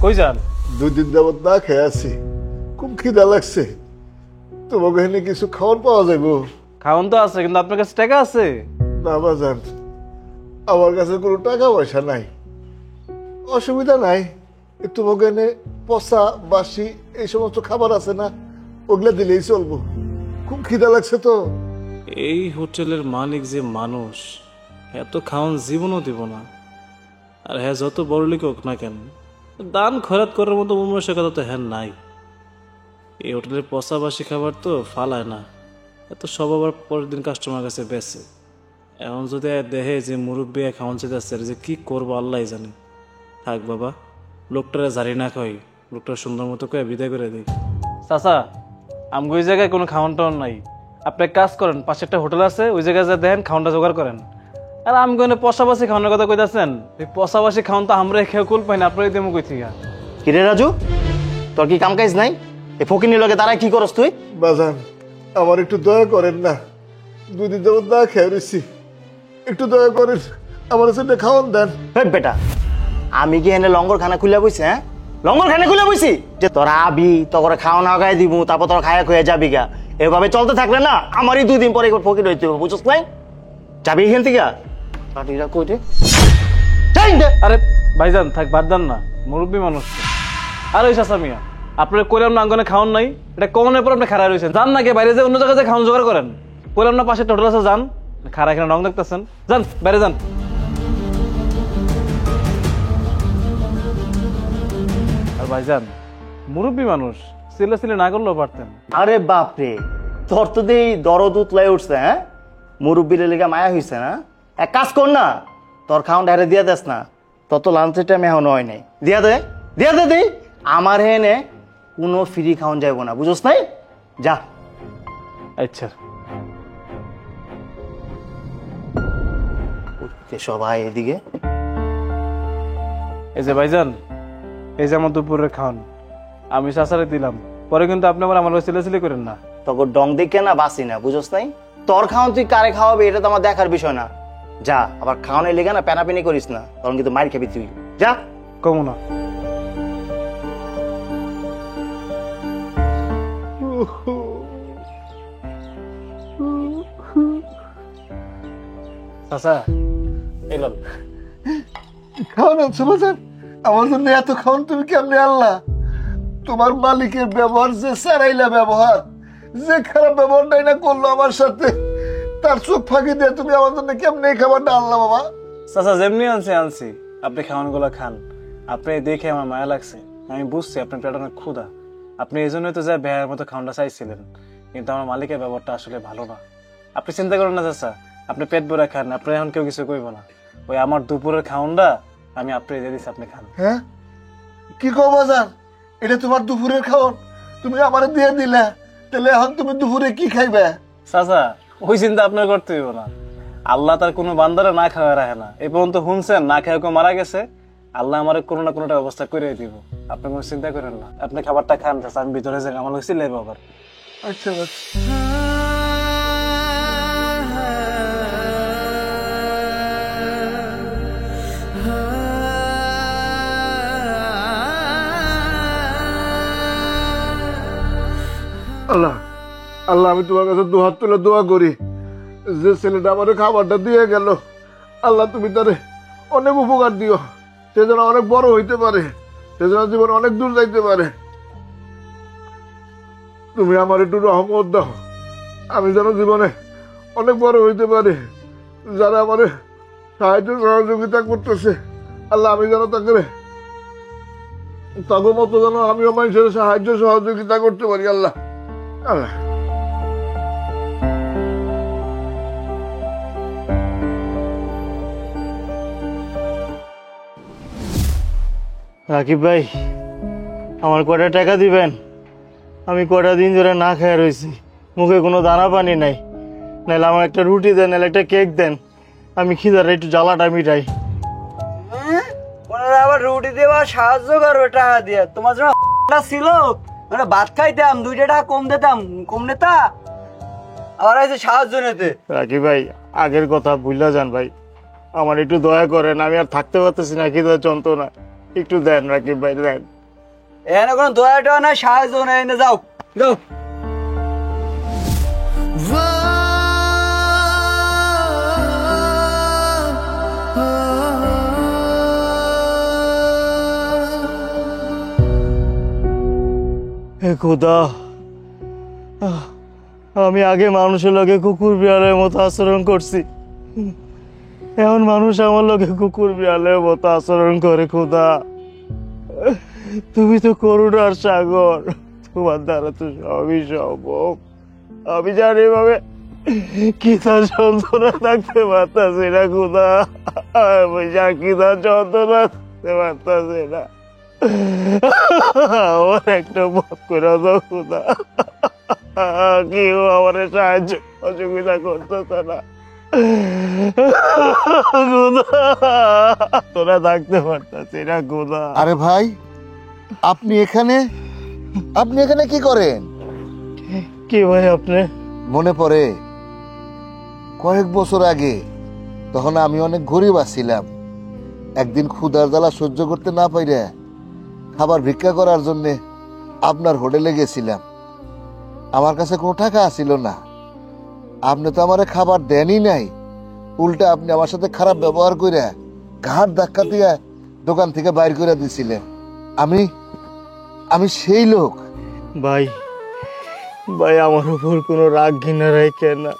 কই যান? 2 দিন যাবত না খেয়ে আছি, খুব খিদা লাগছে। তোমাকে এখানে কিছু খাওয়ার পাওয়া যাইব? খাওয়ান তো আছে, কিন্তু আপনার কাছে টাকা আছে? না বাজান, আমার কাছে কোনো টাকা পয়সা নাই। অসুবিধা নাই, তোমাকে এনে পচা বাসি এই সমস্ত খাবার আছে না, ওগুলা দিলেই চলবো। খুব খিদা লাগছে তো। এই হোটেলের মালিক যে মানুষ, এত খাওয়ান জীবনও দিব না। আর হ্যাঁ, যত বড় লিখ হোক না কেন, দান খরাত করার মতো মানসিকতা তো হ্যাঁ নাই। এই হোটেলের পচাবাসি খাবার তো ফালায় না, এত সব আবার পরের দিন কাস্টমার কাছে বেচে। এখন যদি দেখে যে মুরব্বী খাওয়ান চেয়েছে, যে কি করবো আল্লাহ জানে। থাক বাবা, লোকটারে জারি না খাই, লোকটা সুন্দর মতো করে বিদায় করে দিই। চাচা, আমগো ওই জায়গায় কোনো খাওয়ান টাওয়ান নাই। আপনি এক কাজ করেন, পাশে একটা হোটেল আছে, ওই জায়গায় যা দেখেন খাওয়ানটা জোগাড় করেন। আর আমি কোনো পশাবাসি খাওয়ানোর কথা কইতাছেন? এই পশাবাসি খাওয়ান তো আমরা খেয়ে কুল পাই না, আপনারই দেবো কই থেকে। কিরে রাজু, তোর কি কাম কাজ নাই? এই ফকিনির লগে তারা কি করস তুই? বাজান, আমার একটু দয়া করেন না, 2 দিন যাবত না খেয়ে রয়েছি, একটু দয়া করেন, আমার সাথে খাওয়ান দেন। বেটা, আমি কি এনে লঙ্গর খানা খুলে বইছি? হ্যাঁ, লঙ্গর খানা খুলে বইছি যে তোরা আবি, তোর খাওয়া না খাই দিব, তারপর তোর খায়া খুঁয়ে যাবি গা। এভাবে চলতে থাকলে না আমারই 2 দিন পরে ফকির হইতে হবে, বুঝছ নাই? যাবি এখান থেকে? আরে ভাইজান থাক, বাদ দেন না, মুরব্বী মানুষ। আর ওই চাচা মিয়া, আপনার কইলাম না আঙ্গনে খাওয়ান নাই, এটা কমনের পর আপনি খাড়া রয়েছেন। যান না কে বাইরে, যে অন্য জায়গায় খাওয়ান জোগাড় করেন। কইলাম না পাশে হোটেল আছে, যান। খাড়া এখানে রং দেখতেছেন, যান বাইরে যান। আর ভাইজান মুরব্বী মানুষ, সিলে সিলে না করলেও পারতেন। আরে বাপরে, তোর তো দেই দরদ উতলাই উঠছে। হ্যাঁ, মুরব্বীর লেগে মায়া হয়েছে না? এক কাজ কর না, তোর খাওয়ান ডাইরে দিয়া দেস না, তত লাঞ্চের টাইম এখন হয় নাই। দিয়া দে, দিয়া দে দেই। আমার হেনে কোনো ফ্রি খাওয়ান যাইব না, বুঝছ নাই? যা। আচ্ছা সবাই এদিকে। এই যে ভাইজান, এই যে আমার দুপুরের খাওয়ান, আমি চাচারে দিলাম, পরে কিন্তু আপনি আবার আমার সিলে করেন না। তখন ডং দেখে না বাসি না, বুঝছ নাই? তোর খাওয়ান তুই কারে খাওয়াবি এটা তো আমার দেখার বিষয় না। যা, আবার খাওয়ানোর লেগে না প্যানাপেনি করিস না, তখন কিন্তু মার খাবি তুই। যা। কমু না। চাচা এলাম। খাওয়ান আনছো বাজান, আমার জন্য এত খাওয়ান তুমি কেমনে আনলা? তোমার মালিকের ব্যবহার যে সারাইলা ব্যবহার, যে খারাপ ব্যবহারটাই না করলো আমার সাথে, তার চোখ ফাঁকি দিয়ে তুমি আমার জন্য কেমনে এই খাবারটা আনলা বাবা? চাচা যেমনি আনছি, আপনি খাওয়ান গুলা খান। আপনি দেখে আমার মায়া লাগছে, আমি বুঝছি আপনার পেট অনেক ক্ষুধা। আপনি এই জন্যই তো যা বেহার মতো খাওয়ানটা চাইছিলেন, কিন্তু আমার মালিকের ব্যবহারটা আসলে ভালো না। আপনি চিন্তা করেন না চাচা, আপনি পেট ভরে খান, আপনার এখন কেউ কিছু কইব না। ওই আমার দুপুরের খাওয়ানটা আমি আপনি দিয়ে দিচ্ছি, আপনি খান। হ্যাঁ, কি কও বাজান? এটা তোমার দুপুরের খাওয়ান, তুমি আমার দিয়ে দিলে, তাহলে এখন তুমি দুপুরে কি খাইবে? চাচা ওই চিন্তা আপনার করতে হইব না, আল্লাহ তার কোনো বান্দারে না খাওয়া রাখে না। এই পর্যন্ত শুনছেন না খেয়ে কেউ মারা গেছে, আল্লাহ আমার কোনো না কোনোটা ব্যবস্থা করে দিব। আপনি কোনো চিন্তা করেন না, আপনি খাবারটা খান। চাচা আমি ভিতরে যাই, আমার লোক চিল্লাইব আবার। আচ্ছা আল্লাহ, আল্লাহ আমি তোমার কাছে 2 হাত তুলে দোয়া করি, যে ছেলেটা আমার খাবারটা দিয়ে গেল, আল্লাহ তুমি তারে অনেক উপকার দিও, সে যেন অনেক বড় হইতে পারে, সে যেন জীবনে অনেক দূর যাইতে পারে। তুমি আমার একটু রহমত দাও, আমি যেন জীবনে অনেক বড় হইতে পারি। যারা আমার সাহায্য সহযোগিতা করতেছে, আল্লাহ আমি যেন তাদের মতো যেন আমিও মানুষের সাহায্য সহযোগিতা করতে পারি। আল্লাহ আল্লাহ রাকিব ভাই, আমার কয়টা টাকা দিবেন? আমি কয়টা দিন ধরে না খেয়ে রয়েছি, মুখে কোনো দানা পানি নাই। নাহলে আমার একটা রুটি দেন, নাহলে একটা কেক দেন, আমি খিদার একটু জ্বালাটা মিটাই। আবার রুটি দেওয়া সাহায্য করো টাকা দিয়ে? তোমার জন্য ছিল ভাত খাইতাম, 2টা টাকা কম দিতাম, কম নেতা আবার আছে সাহায্য নিতে। রাকিব ভাই, আগের কথা ভুলা যান ভাই, আমার একটু দয়া করেন, আমি আর থাকতে পারতেছি না খিদার যন্ত্রণা। একটু দেন রাকিব ভাই, দেন। এখানে কোনো দয়া টয়া না, সাহায্য নেই, এনে যাও যাও। হে খোদা, আমি আগে মানুষের লগে কুকুর বিড়ালের মতো আচরণ করছি, এখন মানুষ আমার লগে কুকুর বিড়ালের মতো আচরণ করে। খোদা, তুমি তো করুণার সাগর, তোমার দ্বারা তো সবই সম্ভব। আমি জানি ভাবে কি তার যন্ত্রণা থাকতে পারতাছি না খোদা, আমি কি তার যন্ত্রণা থাকতে পারতাছি না। আমার একটা পথ করে দাও খোদা, কেউ আমার সাহায্য সহযোগিতা করতেছে না খোদা, তোরা থাকতে পারতাছি না খোদা। আরে ভাই, আপনি এখানে কি করেন? কি ভাই আপনি? মনে পড়ে কয়েক বছর আগে, তখন আমি অনেক গরিব আছিলাম। একদিন ক্ষুধার জ্বালা সহ্য করতে না পাইরে খাবার ভিক্ষা করার জন্য আপনার হোটেলে গেছিলাম। আমার কাছে কোনো টাকা ছিল না, আপনি তো আমারে খাবার দেনই নাই, উল্টা আপনি আমার সাথে খারাপ ব্যবহার করে ঘাট ধাক্কা দিয়ে দোকান থেকে বাইর করে দিছিলেন। আমি সেই লোক। ভাই ভাই, আমার উপর কোনো রাগ ঘৃণা রাখেন না,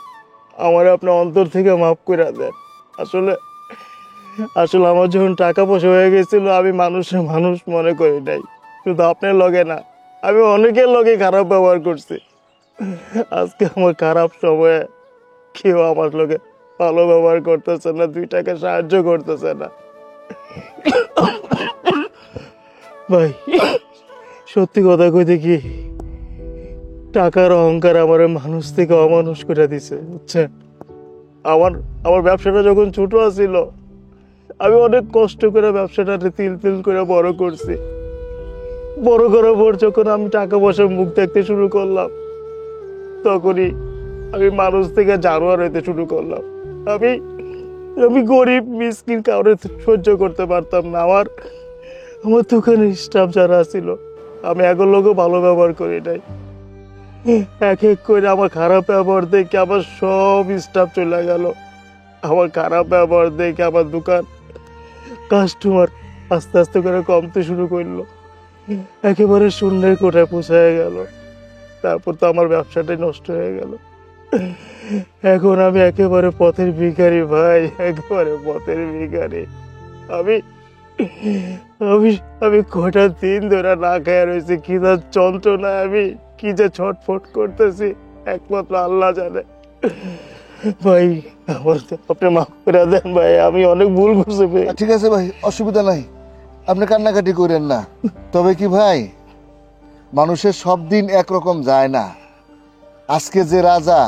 আমার আপনার অন্তর থেকে মাফ করে দেন। আসলে আসলে আমার যখন টাকা পয়সা হয়ে গেছিল, আমি মানুষের মানুষ মনে করি নাই। শুধু আপনার লগে না, আমি অনেকের লগে খারাপ ব্যবহার করছি। আজকে আমার খারাপ সময়ে কেউ আমার লগে ভালো ব্যবহার করতেছে না, 2 টাকা সাহায্য করতেছে না। ভাই সত্যি কথা কইতে কি, টাকার অহংকার আমার মানুষ থেকে অমানুষ করে দিছে, বুঝছেন? আমার ব্যবসাটা যখন ছোট ছিল, আমি অনেক কষ্ট করে ব্যবসাটাকে তিল তিল করে বড় করছি। বড় করার পর যখন আমি টাকা পয়সার মুখ দেখতে শুরু করলাম, তখনই আমি মানুষ থেকে জানোয়ার হইতে শুরু করলাম। আমি গরিব মিসকিন কাউরে সহ্য করতে পারতাম না। আমার দোকানের স্টাফ যারা ছিল, আমি এগুলোর লোকও ভালো ব্যবহার করি নাই। এক এক করে আমার খারাপ ব্যবহার দেখে আমার সব স্টাফ চলে গেল। আমার খারাপ ব্যবহার দেখে আমার দোকান কাস্টমার আস্তে আস্তে করে কমতে শুরু করলো, একেবারে শূন্যের কোঠায় পৌঁছায় গেল। তারপর তো আমার ব্যবসাটাই নষ্ট হয়ে গেল। এখন আমি একেবারে পথের ভিখারি ভাই, একেবারে পথের ভিখারি। আমি আমি আমি কটা দিন ধরে না খায় রয়েছি, কি তার যন্ত্রণা, আমি কি যে ছটফট করতেছি একমাত্র আল্লাহ জানে। ভাই আমার আপনি মাফ করে দেন ভাই, আমি অনেক ভুল করছি ভাই। ঠিক আছে ভাই, অসুবিধা নাই, আপনি কান্নাকাটি করেন না। তবে কি ভাই, মানুষের সব দিন একরকম যায় না। আজকে যে রাজা,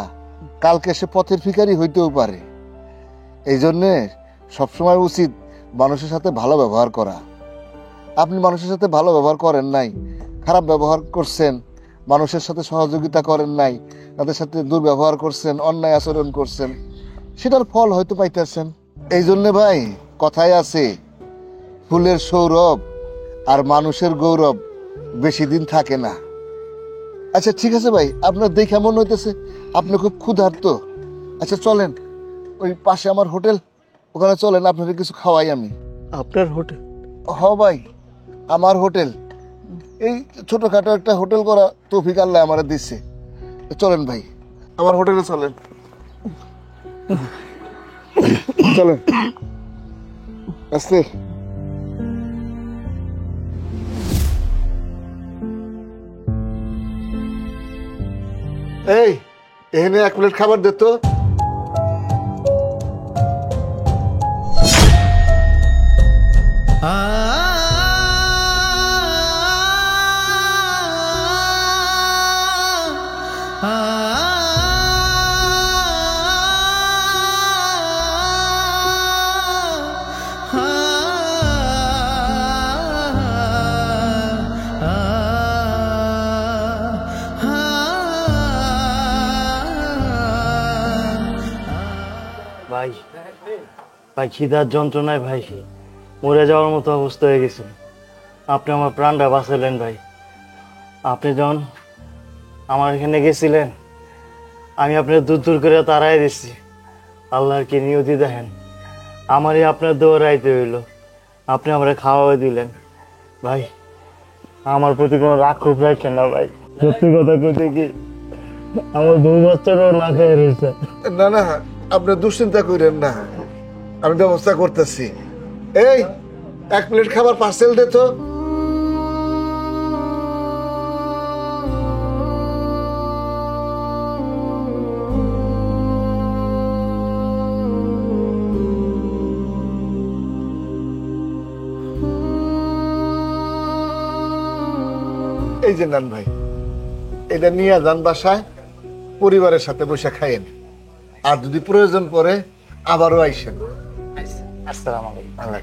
কালকে সে পথের ভিখারি হইতেও পারে। এই জন্যে সবসময় উচিত মানুষের সাথে ভালো ব্যবহার করা। আপনি মানুষের সাথে ভালো ব্যবহার করেন নাই, খারাপ ব্যবহার করছেন, মানুষের সাথে সহযোগিতা করেন নাই, তাদের সাথে দুর্ব্যবহার করছেন, অন্যায় আচরণ করছেন, সেটার ফল হয়তো পাইতেছেন। এই জন্যে ভাই কথায় আছে, ফুলের সৌরভ আর মানুষের গৌরব বেশি দিন থাকে না। আচ্ছা ঠিক আছে ভাই, আপনার দেখে মনে হইতেছে আপনি খুব ক্ষুধার্ত। আচ্ছা চলেন, ওই পাশে আমার হোটেল, ওখানে চলেন, আপনাদের কিছু খাওয়াই আমি। আপনার হোটেল? হ ভাই, আমার হোটেল। এই ছোটখাটো একটা হোটেল করা তৌফিক আল্লাহ আমার দিচ্ছে। চলেন ভাই, আমার হোটেলে চলেন, চলেন আস্তে। এই এখানে 1 প্লেট খাবার দে তো। ভাই ভাই খিদার যন্ত্রণায় ভাই মরে যাওয়ার মতো অবস্থা হয়ে গেছে। আপনি আমার প্রাণটা বাঁচালেন ভাই। আপনি যখন আমার এখানে গেছিলেন, আমি আপনার দূর দূর করে তাড়াই দিচ্ছি। আল্লাহর কি নিয়তি দেখেন, আমারই আপনার দৌড়াইতে হইল, আপনি আমরা খাওয়াই দিলেন। ভাই আমার প্রতি কোনো রাগ খুব রাখেন না ভাই। সত্যি কথা কইতে কি, আমার বউ বাচ্চারাও না খেয়ে রয়েছে। না না, আপনি দুশ্চিন্তা করেন না, আমি ব্যবস্থা করতেছি। এই 1 প্লেট খাবার পার্সেল দে তো। এই যে নান ভাই, এটা নিয়ে যান বাসায়, পরিবারের সাথে বসে খাইয়েন। আর যদি প্রয়োজন পড়ে আবারও আইসেন। আসসালামু আলাইকুম। আল্লাহ